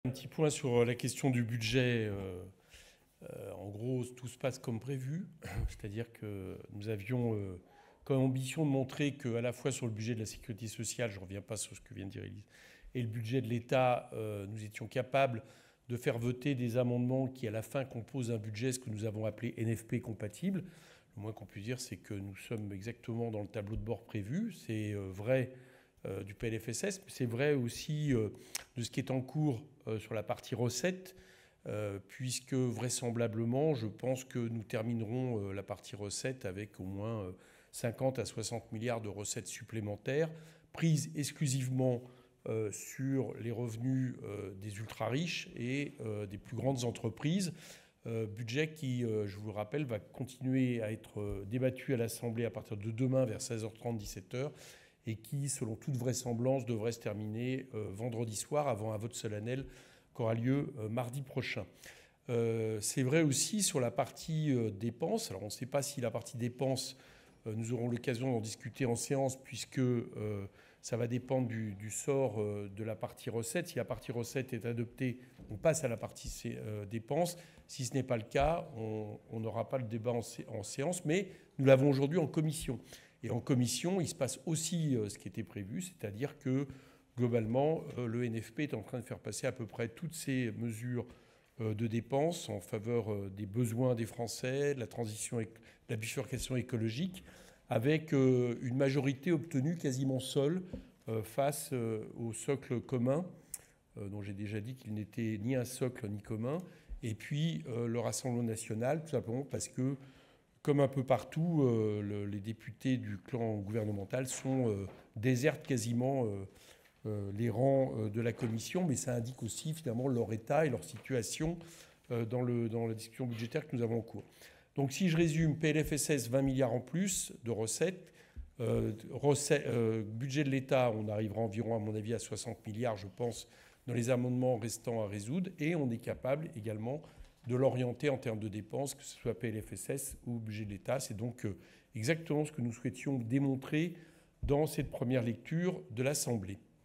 Un petit point sur la question du budget. En gros, tout se passe comme prévu, c'est-à-dire que nous avions comme ambition de montrer qu'à la fois sur le budget de la sécurité sociale, je ne reviens pas sur ce que vient de dire Élise, et le budget de l'État, nous étions capables de faire voter des amendements qui, à la fin, composent un budget, ce que nous avons appelé NFP compatible. Le moins qu'on puisse dire, c'est que nous sommes exactement dans le tableau de bord prévu. C'est vrai du PLFSS, mais c'est vrai aussi de ce qui est en cours sur la partie recettes, puisque vraisemblablement, je pense que nous terminerons la partie recettes avec au moins 50 à 60 milliards de recettes supplémentaires, prises exclusivement sur les revenus des ultra-riches et des plus grandes entreprises. Budget qui, je vous le rappelle, va continuer à être débattu à l'Assemblée à partir de demain vers 16h30, 17h, et qui, selon toute vraisemblance, devrait se terminer vendredi soir avant un vote solennel qui aura lieu mardi prochain. C'est vrai aussi sur la partie dépenses. Alors on ne sait pas si la partie dépenses, nous aurons l'occasion d'en discuter en séance, puisque ça va dépendre du sort de la partie recettes. Si la partie recettes est adoptée, on passe à la partie dépenses. Si ce n'est pas le cas, on n'aura pas le débat en séance, mais nous l'avons aujourd'hui en commission. Et en commission, il se passe aussi ce qui était prévu, c'est-à-dire que globalement, le NFP est en train de faire passer à peu près toutes ces mesures de dépenses en faveur des besoins des Français, de la transition, de la bifurcation écologique, avec une majorité obtenue quasiment seule face au socle commun, dont j'ai déjà dit qu'il n'était ni un socle ni commun, et puis le Rassemblement national, tout simplement parce que, comme un peu partout, les députés du clan gouvernemental désertent quasiment les rangs de la commission, mais ça indique aussi finalement leur état et leur situation dans la discussion budgétaire que nous avons en cours. Donc si je résume, PLFSS 20 milliards en plus de recettes, budget de l'État, on arrivera environ à mon avis à 60 milliards, je pense, dans les amendements restants à résoudre, et on est capable également de l'orienter en termes de dépenses, que ce soit PLFSS ou budget de l'État. C'est donc exactement ce que nous souhaitions démontrer dans cette première lecture de l'Assemblée.